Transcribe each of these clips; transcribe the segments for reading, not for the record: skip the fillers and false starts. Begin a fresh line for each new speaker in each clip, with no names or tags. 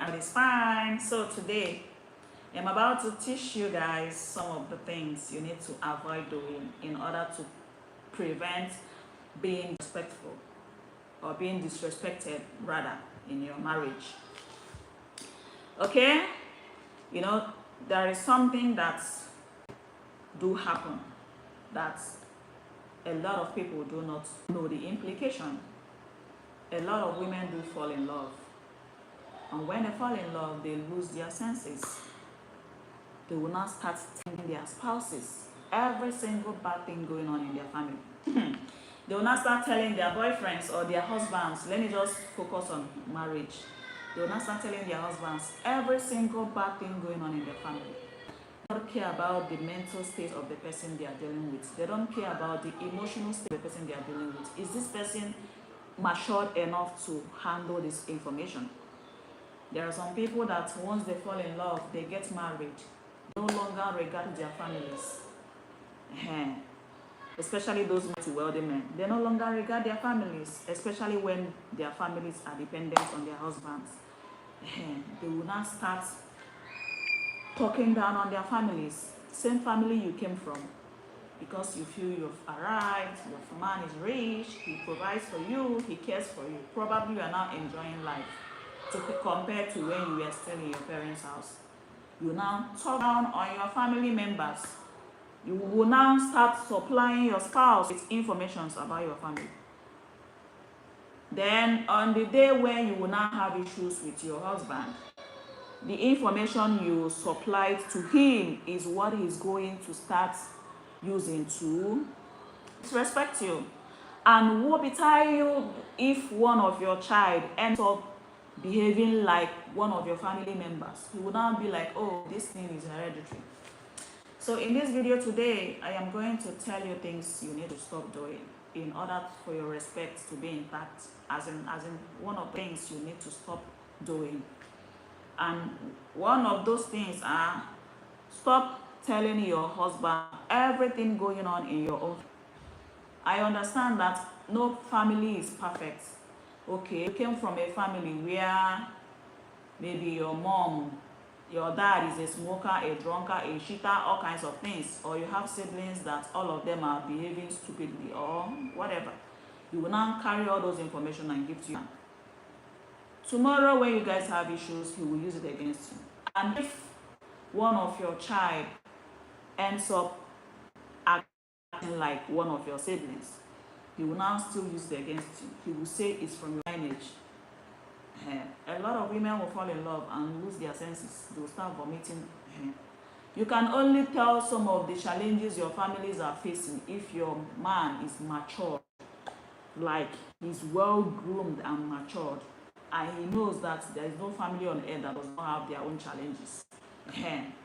and it's fine. So today I'm about to teach you guys some of the things you need to avoid doing in order to prevent being disrespectful or being disrespected rather in your marriage. Okay? You know, there is something that do happen that a lot of people do not know the implication. A lot of women do fall in love. And when they fall in love, they lose their senses. They will not start telling their spouses every single bad thing going on in their family. They will not start telling their boyfriends or their husbands. Let me just focus on marriage. They will not start telling their husbands every single bad thing going on in their family. They don't care about the mental state of the person they are dealing with. They don't care about the emotional state of the person they are dealing with. Is this person matured enough to handle this information? There are some people that once they fall in love, they get married, no longer regard their families. Especially those multi-wealthy men. They no longer regard their families, especially when their families are dependent on their husbands. They will not start talking down on their families, same family you came from, because you feel you've arrived, your man is rich, he provides for you, he cares for you. Probably you are now enjoying life to compare to when you were still in your parents' house. You now talk down on your family members. You will now start supplying your spouse with information about your family. Then on the day when you will now have issues with your husband, the information you supplied to him is what he's going to start using to disrespect you. And woe betide you if one of your child ends up behaving like one of your family members. He will now be like, oh, this thing is hereditary. So in this video today, I am going to tell you things you need to stop doing in order for your respect to be intact, as in one of the things you need to stop doing. And one of those things are, stop telling your husband everything going on in your own. I understand that no family is perfect. Okay, you came from a family where maybe your mom, your dad is a smoker, a drunkard, a cheater, all kinds of things. Or you have siblings that all of them are behaving stupidly or whatever. You will now carry all those information and give to you. Tomorrow when you guys have issues, he will use it against you. And if one of your child ends up acting like one of your siblings, he will now still use it against you. He will say it's from your lineage. A lot of women will fall in love and lose their senses. They will start vomiting. You can only tell some of the challenges your families are facing if your man is matured, like he's well groomed and matured, and he knows that there is no family on earth that does not have their own challenges.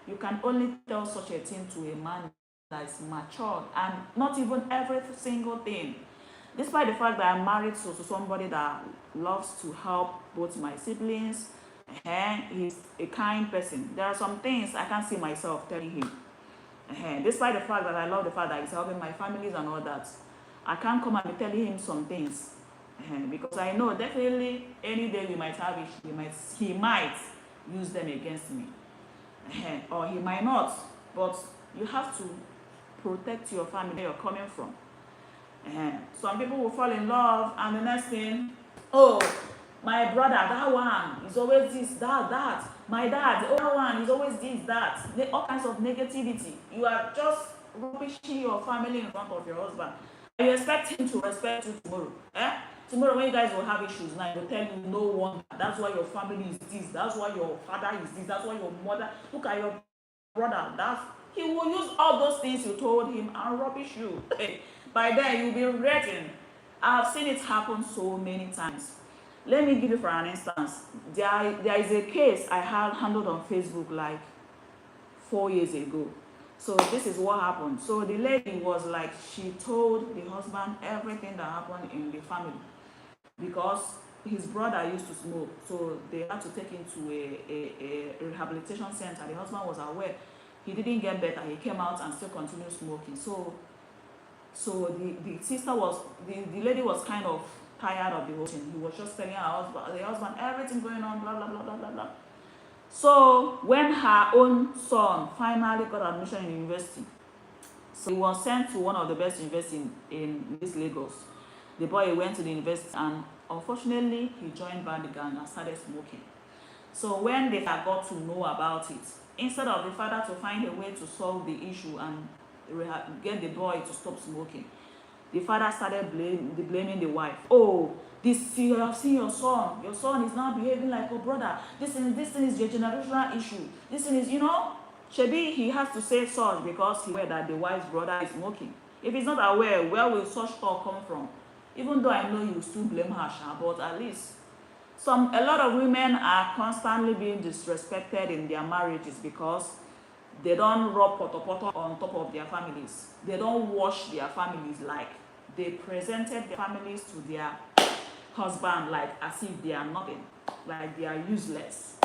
You can only tell such a thing to a man that is matured, and not even every single thing. Despite the fact that I'm married to somebody that loves to help both my siblings, he's a kind person. There are some things I can't see myself telling him. Despite the fact that I love the fact that he's helping my families and all that, I can't come and be telling him some things. Because I know definitely any day we might have it, he might use them against me. Or he might not. But you have to protect your family where you're coming from. Some people will fall in love and the next thing, oh, my brother, that one is always this, that. My dad, the other one is always this, that. All kinds of negativity. You are just rubbishing your family in front of your husband. And you expect him to respect you tomorrow. Tomorrow when you guys will have issues now, he will tell you no wonder. That's why your family is this. That's why your father is this. That's why your mother. Look at your brother. He will use all those things you told him and rubbish you. By then you'll be regretting. I've seen it happen so many times. Let me give you for an instance. There is a case I had handled on Facebook like 4 years ago. So this is what happened. So the lady was like, she told the husband everything that happened in the family because his brother used to smoke. So they had to take him to a rehabilitation center. The husband was aware. He didn't get better. He came out and still continued smoking. So the sister was, the lady was tired of the whole thing. He was just telling the husband everything going on, blah, blah, blah, blah, blah, blah. So when her own son finally got admission in university, so he was sent to one of the best universities in this Lagos. The boy went to the university and unfortunately he joined band gang and started smoking. So when they got to know about it, instead of the father to find a way to solve the issue and get the boy to stop smoking, the father started blaming the wife. Oh, you have seen your son. Your son is now behaving like a brother. This thing is a generational issue. This thing is, Shebi, he has to say such because he aware that the wife's brother is smoking. If he's not aware, where will such talk come from? Even though I know you still blame her, but at least a lot of women are constantly being disrespected in their marriages because they don't rub poto on top of their families. They don't wash their families like they presented their families to their husband like as if they are nothing, like they are useless.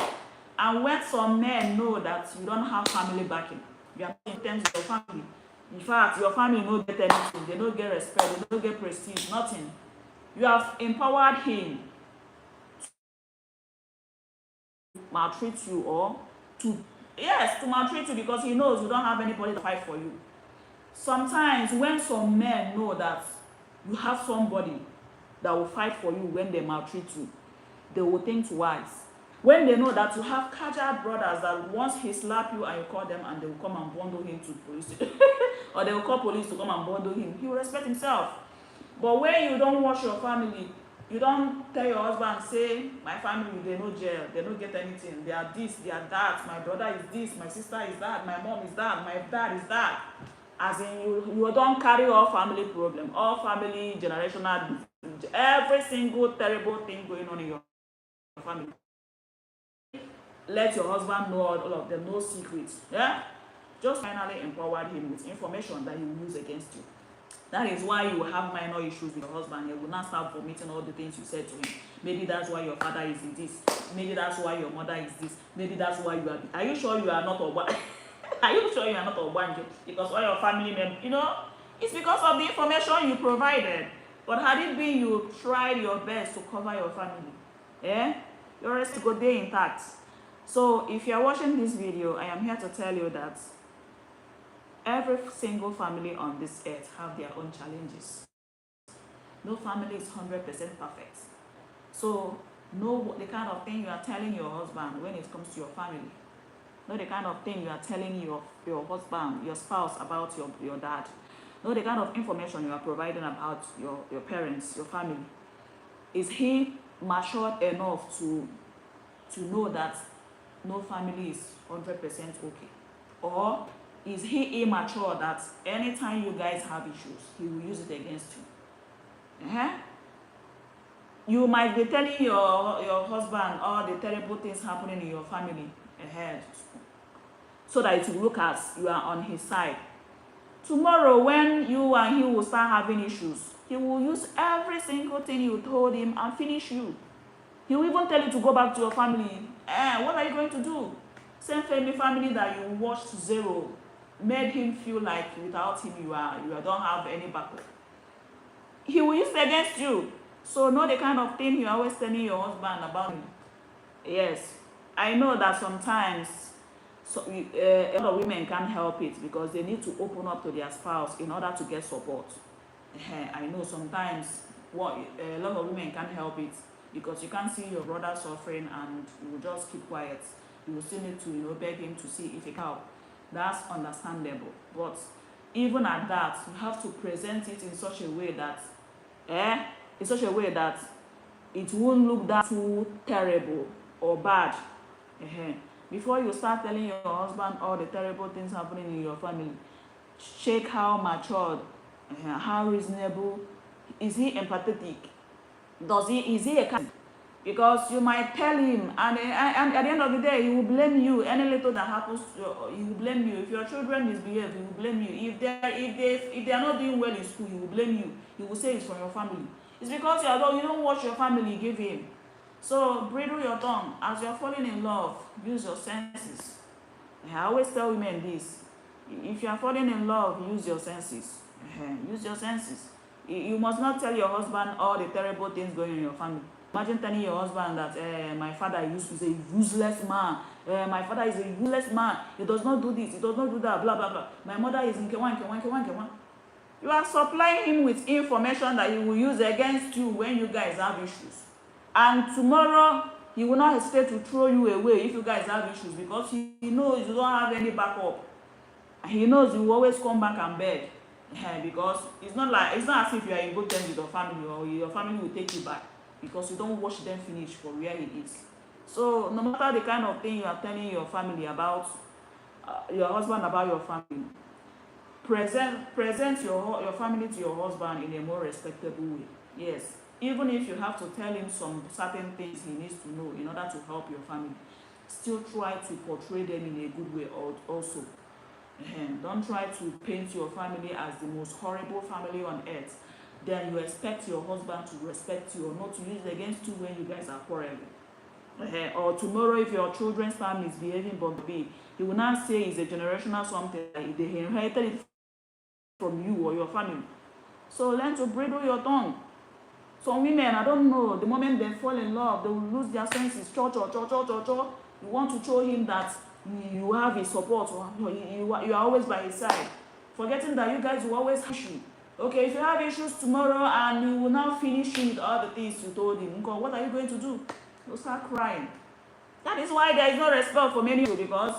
And when some men know that you don't have family backing, you are in terms of your family. In fact, your family don't get anything, they don't get respect, they don't get prestige, nothing. You have empowered him to maltreat you or to maltreat you because he knows you don't have anybody to fight for you. Sometimes when some men know that you have somebody that will fight for you when they maltreat you, they will think twice. When they know that you have casual brothers that once he slap you and you call them and they will come and bundle him to police or they will call police to come and bundle him, he will respect himself. But when you don't watch your family, you don't tell your husband, say, my family, they no jail, they don't get anything, they are this, they are that, my brother is this, my sister is that, my mom is that, my dad is that. As in, you don't carry all family problem, all family generational, every single terrible thing going on in your family. Let your husband know all of them, no secrets. Yeah? Just finally empowered him with information that he will use against you. That is why you will have minor issues with your husband. You will not start vomiting all the things you said to him. Maybe that's why your father is this. Maybe that's why your mother is this. Maybe that's why you are. Are you sure you are not Oba? Are you sure you are not Obanjo? Because all your family members, it's because of the information you provided. But had it been you tried your best to cover your family, your rest go there intact. So if you are watching this video, I am here to tell you that every single family on this earth have their own challenges. No family is 100% perfect. So know the kind of thing you are telling your husband when it comes to your family. Know the kind of thing you are telling your husband, your spouse about your dad. Know the kind of information you are providing about your parents, your family. Is he matured enough to know that no family is 100% okay? Or is he immature that anytime you guys have issues, he will use it against you? You might be telling your husband all the terrible things happening in your family ahead, so that it will look as you are on his side. Tomorrow, when you and he will start having issues, he will use every single thing you told him and finish you. He will even tell you to go back to your family. What are you going to do? Same family that you watched zero, made him feel like without him you don't have any backup. He will use it against you. So know the kind of thing you're always telling your husband about him. Yes, I know that sometimes a lot of women can't help it because they need to open up to their spouse in order to get support. I know sometimes a lot of women can't help it because you can't see your brother suffering and you will just keep quiet. You will still need to beg him to see if he can help. That's understandable. But even at that, you have to present it in such a way that it won't look that too terrible or bad. Before you start telling your husband all the terrible things happening in your family, check how matured, how reasonable, is he empathetic? Is he a kind? Because you might tell him, and at the end of the day, he will blame you. Any little that happens, he will blame you. If your children misbehave, he will blame you. If they are not doing well in school, he will blame you. He will say it's from your family. It's because you don't watch your family give him. So bridle your tongue. As you're falling in love, use your senses. I always tell women this. If you are falling in love, use your senses. Use your senses. You must not tell your husband all the terrible things going on in your family. Imagine telling your husband that my father is a useless man. My father is a useless man. He does not do this. He does not do that. Blah, blah, blah. My mother is in Kewan, Kewan, Kewan, Kewan. You are supplying him with information that he will use against you when you guys have issues. And tomorrow, he will not hesitate to throw you away if you guys have issues, because he knows you don't have any backup. And he knows you will always come back and beg. Because it's not as if you are in good terms with your family, or your family will take you back because you don't wash them finish for where he is. So no matter the kind of thing you are telling your family about, your husband about your family, present your family to your husband in a more respectable way. Yes, even if you have to tell him some certain things he needs to know in order to help your family, still try to portray them in a good way also. Don't try to paint your family as the most horrible family on earth. Then you expect your husband to respect you or not to use it against you when you guys are quarreling. Or tomorrow, if your children's family is behaving bumpy, he will not say it's a generational something, like they inherited it from you or your family. So learn to bridle your tongue. Some women, I don't know, the moment they fall in love, they will lose their senses. You want to show him that you have his support, you are always by his side, forgetting that you guys will always have issues. Okay, if you have issues tomorrow and you will now finish with all the things you told him, what are you going to do? You'll start crying. That is why there is no respect for many people, because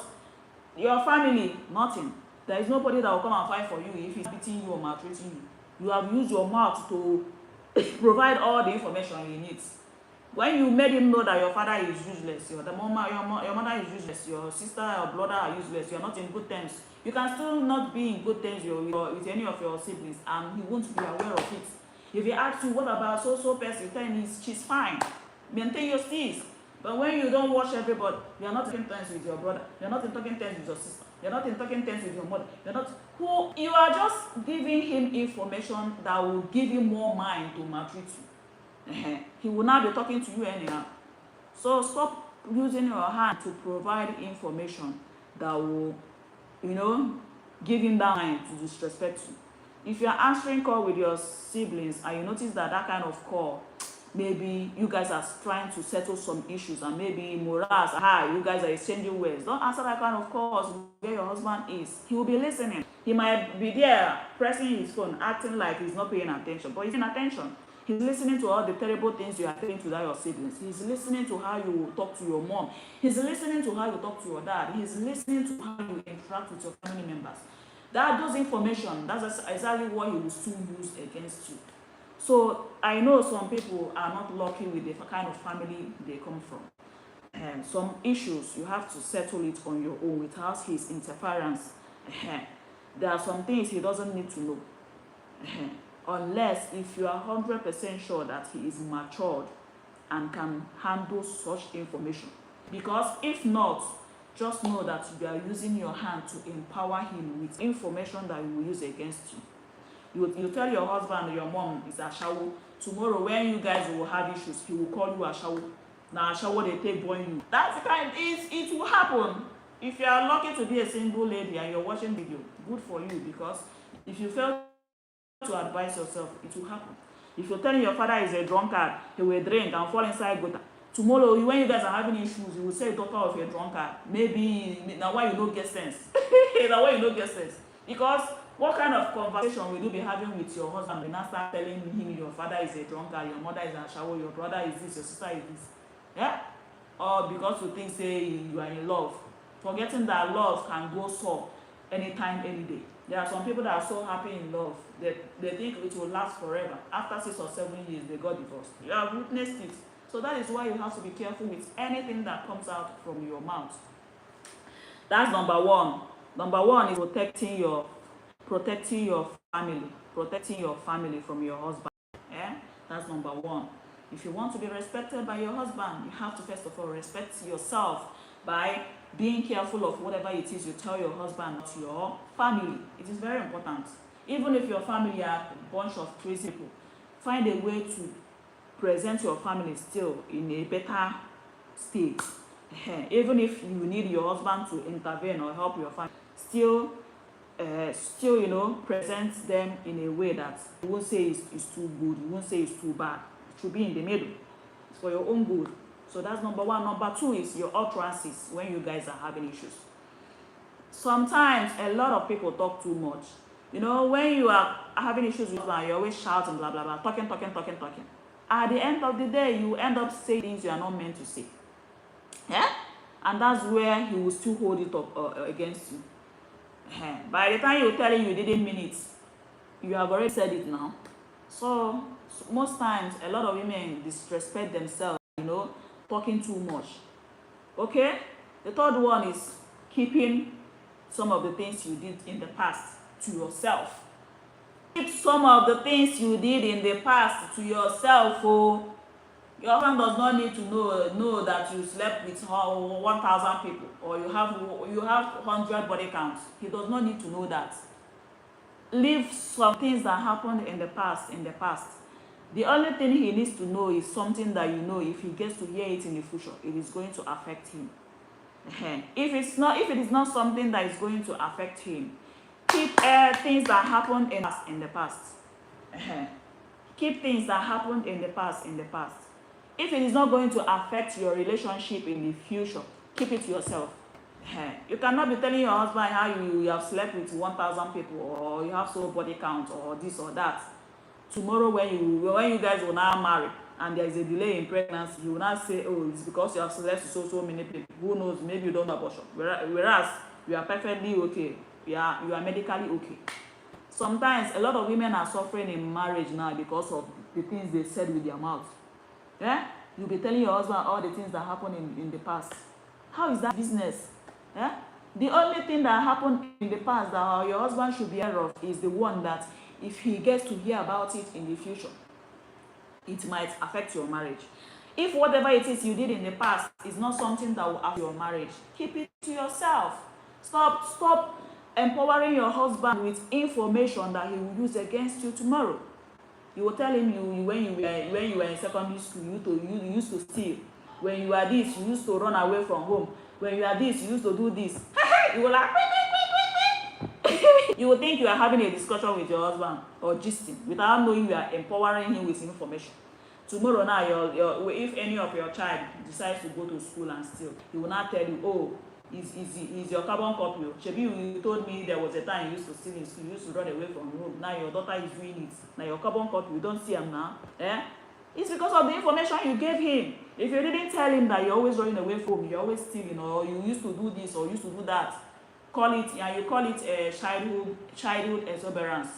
your family, nothing. There is nobody that will come and fight for you if he's beating you or maltreating you. You have used your mouth to provide all the information he needs. When you made him know that your father is useless, your mother is useless, your sister or brother are useless, you are not in good terms, you can still not be in good terms with any of your siblings, and he won't be aware of it. If he asks you, what about so person, you tell him she's fine. Maintain your steez. But when you don't watch everybody, you are not in terms with your brother, you are not in talking terms with your sister, you are not in talking terms with your mother, you are just giving him information that will give him more mind to maltreat you. He will not be talking to you anyhow. So stop using your hand to provide information that will, give him that mind to disrespect you. If you are answering call with your siblings and you notice that kind of call, maybe you guys are trying to settle some issues and maybe morale is high, you guys are exchanging words, don't answer that kind of calls where your husband is. He will be listening. He might be there pressing his phone, acting like he's not paying attention, but he's paying attention. He's listening to all the terrible things you are saying to your siblings. He's listening to how you talk to your mom. He's listening to how you talk to your dad. He's listening to how you interact with your family members. Those information, that's exactly what he will soon use against you. So I know some people are not lucky with the kind of family they come from. And some issues, you have to settle it on your own without his interference. There are some things he doesn't need to know. Unless if you are 100% sure that he is matured and can handle such information. Because if not, just know that you are using your hand to empower him with information that he will use against you. You tell your husband, your mom is Ashawo. Tomorrow when you guys will have issues, he will call you Ashawo. Now Ashawo they take born you. That's the kind, it will happen. If you are lucky to be a single lady and you're watching video, good for you, because if you fail to advise yourself, it will happen. If you're telling your father is a drunkard, he will drink and fall inside gutter. Tomorrow, when you guys are having issues, you will say daughter of a drunkard. Maybe now why you don't get sense. Now why you don't get sense. Because what kind of conversation will you be having with your husband when you start telling him your father is a drunkard, your mother is a shower, your brother is this, your sister is this? Yeah? Or because you think say you are in love. Forgetting that love can go so anytime, any day. There are some people that are so happy in love that they think it will last forever. After 6 or 7 years, they got divorced. You have witnessed it. So that is why you have to be careful with anything that comes out from your mouth. That's number one. Number one is protecting your family from your husband. Yeah? That's number one. If you want to be respected by your husband, you have to first of all respect yourself by being careful of whatever it is you tell your husband to your family. It is very important. Even if your family are a bunch of crazy people, find a way to present your family still in a better state. Even if you need your husband to intervene or help your family, still present them in a way that you won't say it's too good, you won't say it's too bad. It should be in the middle. It's for your own good. So that's number one. Number two is your utterances when you guys are having issues. Sometimes a lot of people talk too much. You know, when you are having issues with one, you're always shouting, blah, blah, blah, talking. At the end of the day, you end up saying things you are not meant to say. Yeah? And that's where he will still hold it up against you. By the time you tell him you didn't mean it, you have already said it now. So most times, a lot of women disrespect themselves, you know, talking too much. Okay? The third one is keeping some of the things you did in the past to yourself. Keep some of the things you did in the past to yourself. Oh. Your husband does not need to know that you slept with 1,000 people or you have 100 body counts. He does not need to know that. Leave some things that happened in the past in the past. The only thing he needs to know is something that you know if he gets to hear it in the future, it is going to affect him. If it is not something that is going to affect him, keep things that happened in the past. Keep things that happened in the past. If it is not going to affect your relationship in the future, keep it to yourself. You cannot be telling your husband how you have slept with 1,000 people or you have so body count or this or that. Tomorrow when you guys will now marry and there is a delay in pregnancy, you will not say, oh, it's because you have slept with so many people. Who knows? Maybe you don't have abortion. Whereas you are perfectly okay. You are medically okay. Sometimes a lot of women are suffering in marriage now because of the things they said with their mouth. Yeah? You'll be telling your husband all the things that happened in the past. How is that business? Yeah? The only thing that happened in the past that your husband should be aware of is the one that if he gets to hear about it in the future, it might affect your marriage. If whatever it is you did in the past is not something that will affect your marriage, keep it to yourself. Stop empowering your husband with information that he will use against you tomorrow. You will tell him when you were in secondary school, you used to steal. When you are this, you used to run away from home. When you are this, you used to do this. You will like, you will think you are having a discussion with your husband or gisting without knowing you are empowering him with information. Tomorrow now, if any of your child decides to go to school and steal, he will not tell you, oh, is your carbon copy. Shebi, you told me there was a time you used to steal in school, you used to run away from home. Now your daughter is doing it. Now your carbon copy, you don't see him now. It's because of the information you gave him. If you didn't tell him that you're always running away from home, you're always stealing, or you used to do this or used to do that, you call it childhood exuberance.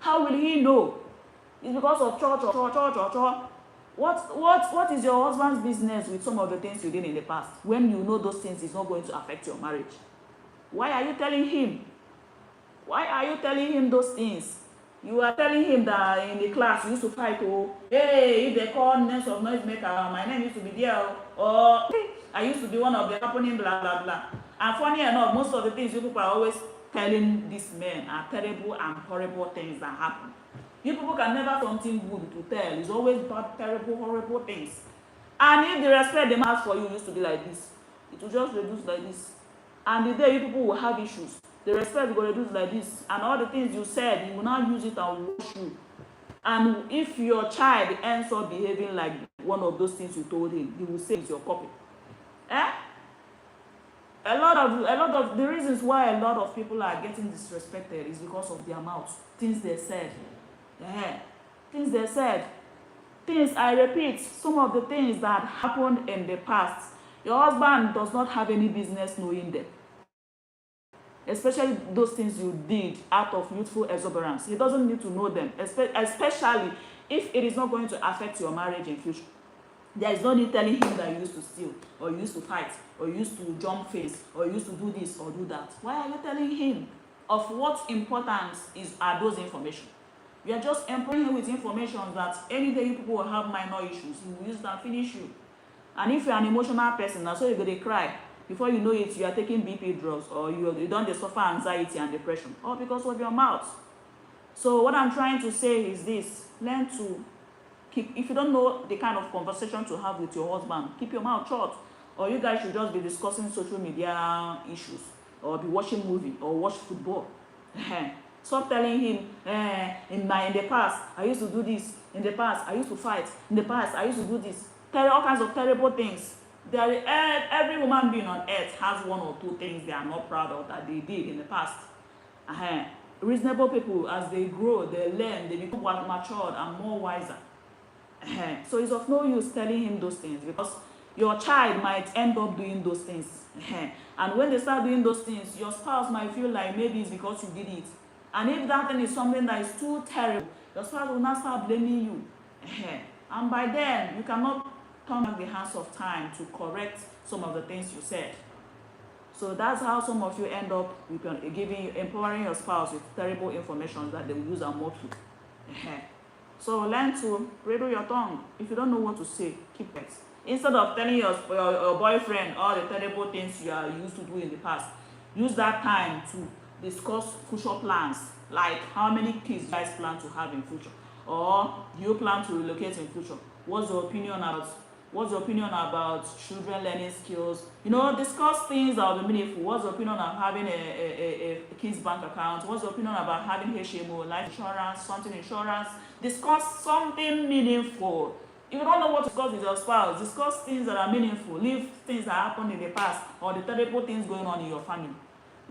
How will he know? It's because of church. What is your husband's business with some of the things you did in the past when you know those things is not going to affect your marriage? Why are you telling him? Why are you telling him those things? You are telling him that in the class you used to fight, oh, hey, if they call names of noisemaker, my name used to be there, or hey, I used to be one of the happening, blah, blah, blah. And funny enough, most of the things you people are always telling these men are terrible and horrible things that happen. You people can never have something good to tell. It's always bad, terrible, horrible things. And if the respect they have for you used to be like this, it will just reduce like this. And the day you people will have issues, the respect will reduce like this. And all the things you said, you will now use it and wash you. And if your child ends up behaving like one of those things you told him, he will say it's your copy. A lot of the reasons why a lot of people are getting disrespected is because of their mouth, things they said. Things they said. Things, I repeat, some of the things that happened in the past, your husband does not have any business knowing them. Especially those things you did out of youthful exuberance. He doesn't need to know them, especially if it is not going to affect your marriage in future. There is no need telling him that you used to steal, or you used to fight, or you used to jump face, or you used to do this or do that. Why are you telling him? Of what importance are those information? You are just empowering him with information that any day you people will have minor issues, he will use that and finish you. And if you are an emotional person, that's why you're going to cry. Before you know it, you are taking BP drugs, or you don't suffer anxiety and depression, all because of your mouth. So what I'm trying to say is this: learn to keep, if you don't know the kind of conversation to have with your husband, keep your mouth shut. Or you guys should just be discussing social media issues, or be watching movie, or watch football. Stop telling him, in the past, I used to do this. In the past, I used to fight. In the past, I used to do this. all kinds of terrible things. Every human being on earth has one or two things they are not proud of that they did in the past. Reasonable people, as they grow, they learn, they become more matured and more wiser. So it's of no use telling him those things, because your child might end up doing those things. And when they start doing those things, your spouse might feel like maybe it's because you did it. And if that thing is something that is too terrible, your spouse will not start blaming you. And by then, you cannot turn back the hands of time to correct some of the things you said. So that's how some of you end up empowering your spouse with terrible information that they will use and mock you. So learn to bridle your tongue. If you don't know what to say, keep it. Instead of telling your boyfriend all the terrible things you are used to do in the past, use that time to discuss future plans, like how many kids you guys plan to have in future, or do you plan to relocate in future? What's your opinion about children learning skills? Discuss things that will be meaningful. What's your opinion of having a kids bank account? What's your opinion about having HMO, life insurance, something insurance? Discuss something meaningful. If you don't know what to discuss with your spouse, discuss things that are meaningful. Leave things that happened in the past or the terrible things going on in your family.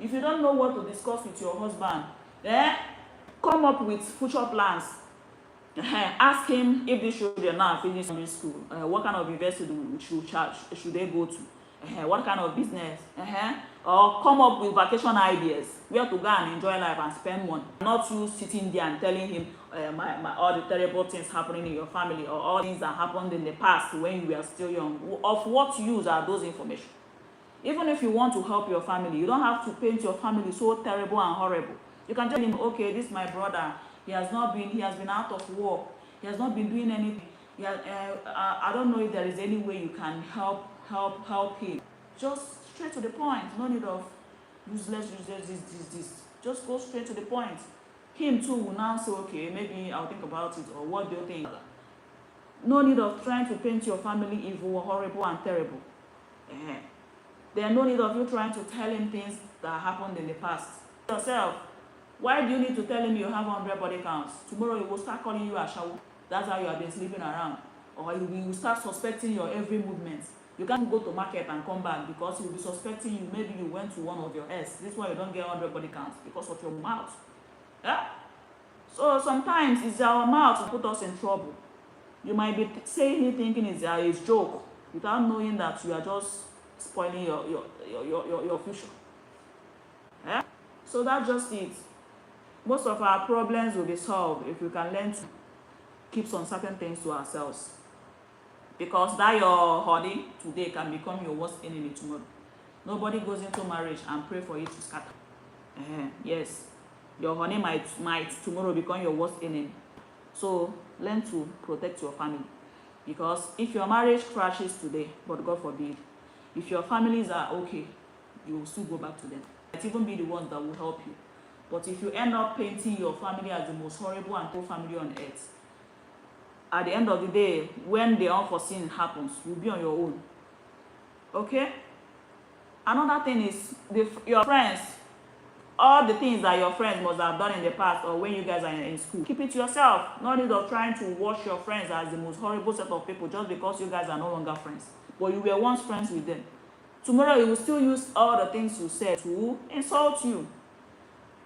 If you don't know what to discuss with your husband, come up with future plans. Ask him if these children now finish primary school, what kind of university should they go to, what kind of business, or come up with vacation ideas, where to go and enjoy life and spend money. Not you sitting there and telling him all the terrible things happening in your family, or all things that happened in the past when you were still young. Of what use are those information? Even if you want to help your family, you don't have to paint your family so terrible and horrible. You can tell him, okay, this is my brother. He has been out of work. He has not been doing anything. I don't know if there is any way you can help him. Just straight to the point. No need of useless, this. Just go straight to the point. Him too will now say, okay, maybe I'll think about it, or what do you think? No need of trying to paint your family evil, horrible, and terrible. There's no need of you trying to tell him things that happened in the past. Yourself, why do you need to tell him you have 100 body counts? Tomorrow he will start calling you a shower. That's how you have been sleeping around. Or he will start suspecting your every movement. You can't go to market and come back because he will be suspecting you. Maybe you went to one of your ex. This is why you don't get 100 body counts, because of your mouth. So sometimes it's our mouth to put us in trouble. You might be saying it thinking it's a joke, without knowing that you are just spoiling your future. So that's just it. Most of our problems will be solved if we can learn to keep some certain things to ourselves. Because that your honey today can become your worst enemy tomorrow. Nobody goes into marriage and pray for it to scatter. Yes, your honey might tomorrow become your worst enemy. So learn to protect your family. Because if your marriage crashes today, but God forbid, if your families are okay, you will still go back to them. It even be the ones that will help you. But if you end up painting your family as the most horrible and poor family on earth, at the end of the day, when the unforeseen happens, you'll be on your own. Okay? Another thing is your friends. All the things that your friends must have done in the past, or when you guys are in school, keep it to yourself. No need of trying to wash your friends as the most horrible set of people just because you guys are no longer friends. But you were once friends with them. Tomorrow you will still use all the things you said to insult you.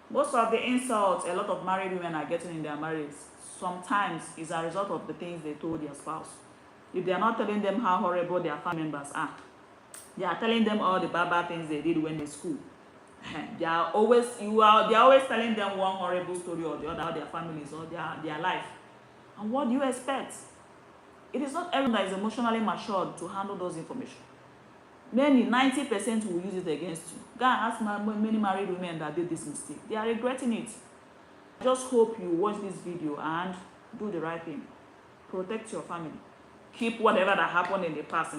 Most of the insults a lot of married women are getting in their marriages sometimes is a result of the things they told their spouse. If they are not telling them how horrible their family members are, they are telling them all the bad things they did when they were in school. They are always telling them one horrible story or the other, how their families or their life. And what do you expect? It is not everyone that is emotionally matured to handle those information. Many, 90% will use it against you. Go and ask many married women that did this mistake. They are regretting it. I just hope you watch this video and do the right thing. Protect your family. Keep whatever that happened in the past.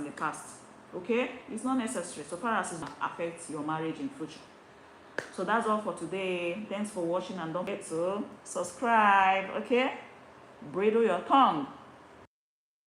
Okay? It's not necessary so far as it affects your marriage in future. So that's all for today. Thanks for watching, and don't forget to subscribe. Okay? Bridle your tongue.